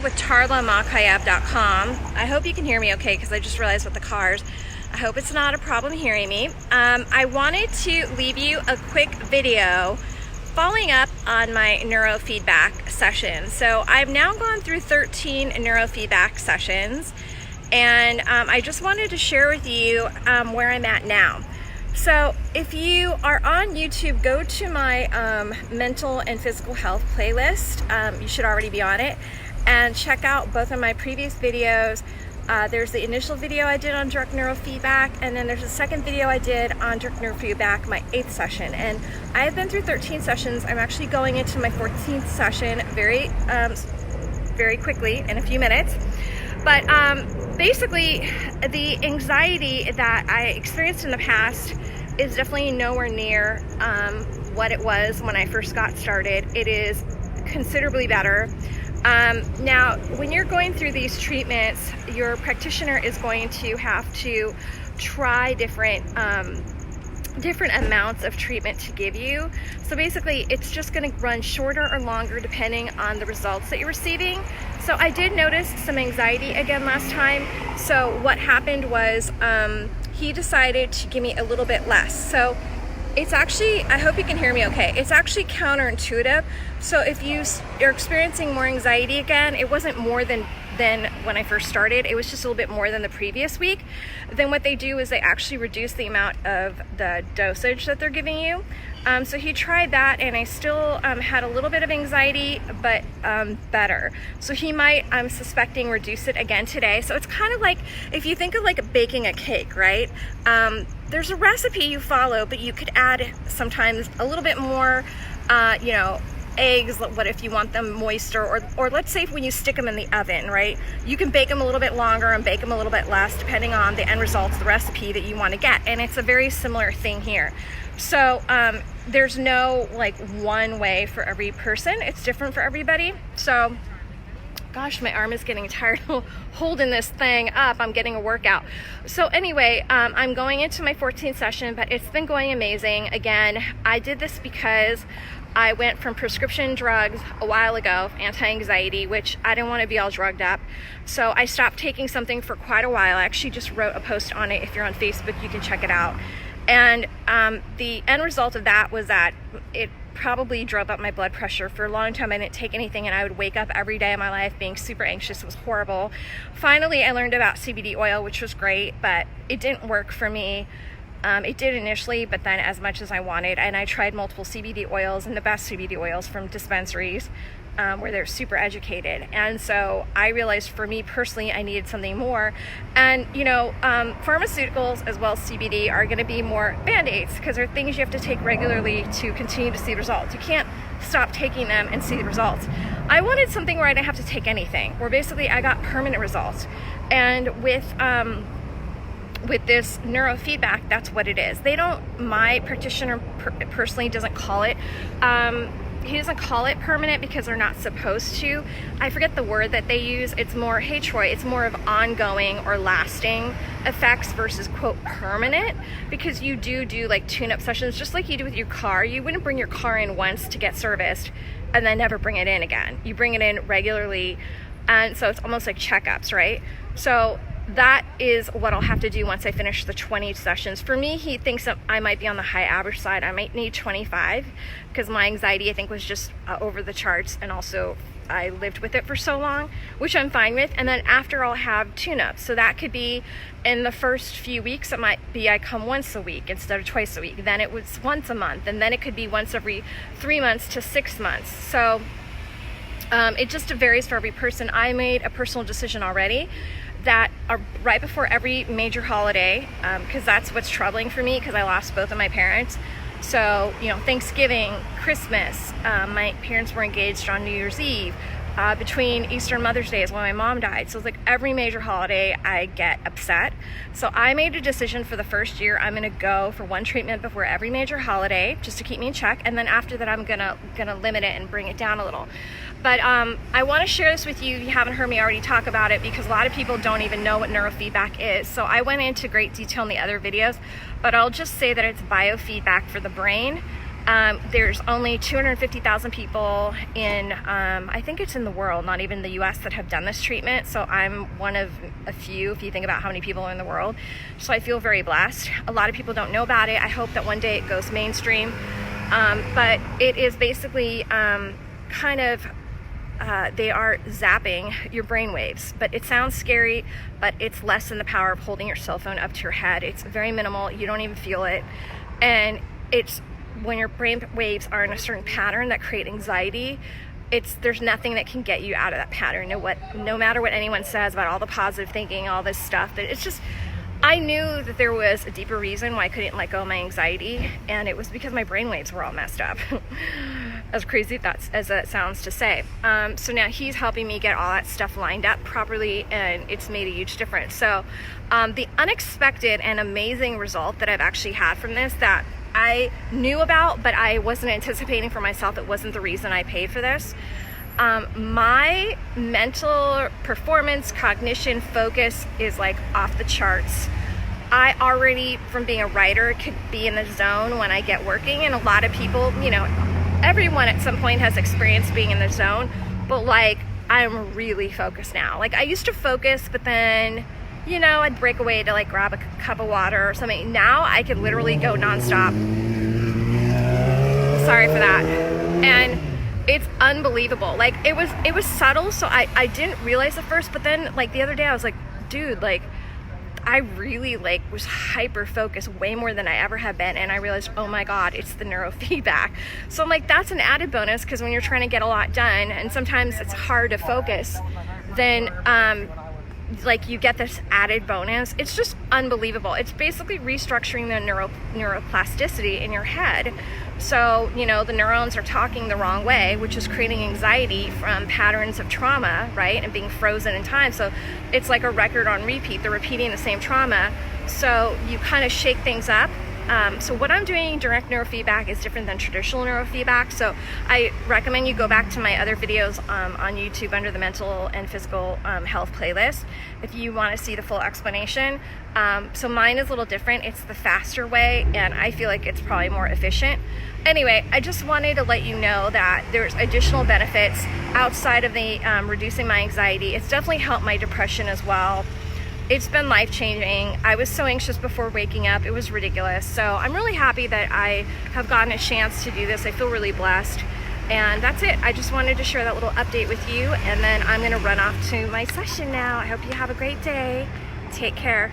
with tarlamakayev.com. I hope you can hear me okay, because I just realized with the cars. I hope it's not a problem hearing me. I wanted to leave you a quick video following up on my neurofeedback session. So I've now gone through 13 neurofeedback sessions, and I just wanted to share with you where I'm at now. So if you are on YouTube, go to my mental and physical health playlist. You should already be on it, and check out both of my previous videos. There's the initial video I did on direct neurofeedback, and then there's a second video I did on direct neurofeedback, my 8th session. And I've been through 13 sessions. I'm actually going into my 14th session very quickly in a few minutes. But basically, the anxiety that I experienced in the past is definitely nowhere near what it was when I first got started. It is considerably better. Now, when you're going through these treatments, your practitioner is going to have to try different amounts of treatment to give you. So basically, it's just going to run shorter or longer depending on the results that you're receiving. So I did notice some anxiety again last time. So what happened was he decided to give me a little bit less. So it's actually, I hope you can hear me okay, it's actually counterintuitive. So if you are experiencing more anxiety again, it wasn't more than when I first started, it was just a little bit more than the previous week. Then what they do is they actually reduce the amount of the dosage that they're giving you. So he tried that, and I still had a little bit of anxiety, but better. So he might, I'm suspecting, reduce it again today. So it's kind of like, if you think of like baking a cake, right? There's a recipe you follow, but you could add sometimes a little bit more, eggs, what if you want them moister, or let's say when you stick them in the oven, right? You can bake them a little bit longer and bake them a little bit less depending on the end results, the recipe that you want to get. And it's a very similar thing here. So there's no like one way for every person. It's different for everybody. So gosh, my arm is getting tired holding this thing up. I'm getting a workout. So anyway, I'm going into my 14th session, but it's been going amazing. Again, I did this because I went from prescription drugs a while ago, anti-anxiety, which I didn't want to be all drugged up. So I stopped taking something for quite a while. I actually just wrote a post on it. If you're on Facebook, you can check it out. And the end result of that was that it probably drove up my blood pressure. For a long time, I didn't take anything, and I would wake up every day of my life being super anxious. It was horrible. Finally, I learned about CBD oil, which was great, but it didn't work for me. It did initially, but then as much as I wanted. And I tried multiple CBD oils, and the best CBD oils from dispensaries where they're super educated. And so I realized for me personally, I needed something more. And, pharmaceuticals as well as CBD are going to be more Band-Aids, because they're things you have to take regularly to continue to see results. You can't stop taking them and see the results. I wanted something where I didn't have to take anything, where basically I got permanent results. And with this neurofeedback, that's what it is. My practitioner personally doesn't call it, he doesn't call it permanent because they're not supposed to. I forget the word that they use. It's more, hey Troy, it's more of ongoing or lasting effects versus quote permanent, because you do like tune-up sessions just like you do with your car. You wouldn't bring your car in once to get serviced and then never bring it in again. You bring it in regularly, and so it's almost like checkups, right? So that is what I'll have to do once I finish the 20 sessions. For me, he thinks that I might be on the high average side. I might need 25 because my anxiety, I think, was just over the charts, and also I lived with it for so long, which I'm fine with. And then after, I'll have tune-ups. So that could be in the first few weeks, it might be I come once a week instead of twice a week. Then it was once a month, and then it could be once every 3 months to 6 months. So it just varies for every person. I made a personal decision already that right before every major holiday, because that's what's troubling for me, because I lost both of my parents. So, Thanksgiving, Christmas, my parents were engaged on New Year's Eve. Between Easter and Mother's Day is when my mom died. So it's like every major holiday I get upset. So I made a decision for the first year, I'm gonna go for one treatment before every major holiday just to keep me in check. And then after that, I'm gonna limit it and bring it down a little. But I wanna share this with you if you haven't heard me already talk about it, because a lot of people don't even know what neurofeedback is. So I went into great detail in the other videos, but I'll just say that it's biofeedback for the brain. There's only 250,000 people in, I think it's in the world, not even the US, that have done this treatment. So I'm one of a few, if you think about how many people are in the world. So I feel very blessed. A lot of people don't know about it. I hope that one day it goes mainstream. But it is basically they are zapping your brain waves. But it sounds scary, but it's less than the power of holding your cell phone up to your head. It's very minimal. You don't even feel it. And it's when your brain waves are in a certain pattern that create anxiety, there's nothing that can get you out of that pattern. No matter what anyone says about all the positive thinking, all this stuff, that it's just, I knew that there was a deeper reason why I couldn't let go of my anxiety, and it was because my brain waves were all messed up. As crazy as that sounds to say. So now he's helping me get all that stuff lined up properly, and it's made a huge difference. So the unexpected and amazing result that I've actually had from this, that I knew about, but I wasn't anticipating for myself, it wasn't the reason I paid for this. My mental performance, cognition, focus is like off the charts. I already, from being a writer, could be in the zone when I get working, and a lot of people, everyone at some point has experienced being in the zone, but like, I'm really focused now. Like, I used to focus, but then I'd break away to like grab a cup of water or something. Now I could literally go nonstop. Sorry for that. And it's unbelievable. Like, it was subtle, so I didn't realize at first, but then like the other day I was like, dude, like I really like was hyper focused way more than I ever have been, and I realized, oh my God, it's the neurofeedback. So I'm like, that's an added bonus, because when you're trying to get a lot done and sometimes it's hard to focus, then like you get this added bonus. It's just unbelievable. It's basically restructuring the neuroplasticity in your head. So, the neurons are talking the wrong way, which is creating anxiety from patterns of trauma, right? And being frozen in time. So it's like a record on repeat. They're repeating the same trauma. So you kind of shake things up. So what I'm doing, direct neurofeedback, is different than traditional neurofeedback. So I recommend you go back to my other videos on YouTube under the mental and physical health playlist if you want to see the full explanation. So mine is a little different. It's the faster way, and I feel like it's probably more efficient. Anyway, I just wanted to let you know that there's additional benefits outside of the reducing my anxiety. It's definitely helped my depression as well. It's been life-changing. I was so anxious before waking up. It was ridiculous. So I'm really happy that I have gotten a chance to do this. I feel really blessed. And that's it. I just wanted to share that little update with you. And then I'm going to run off to my session now. I hope you have a great day. Take care.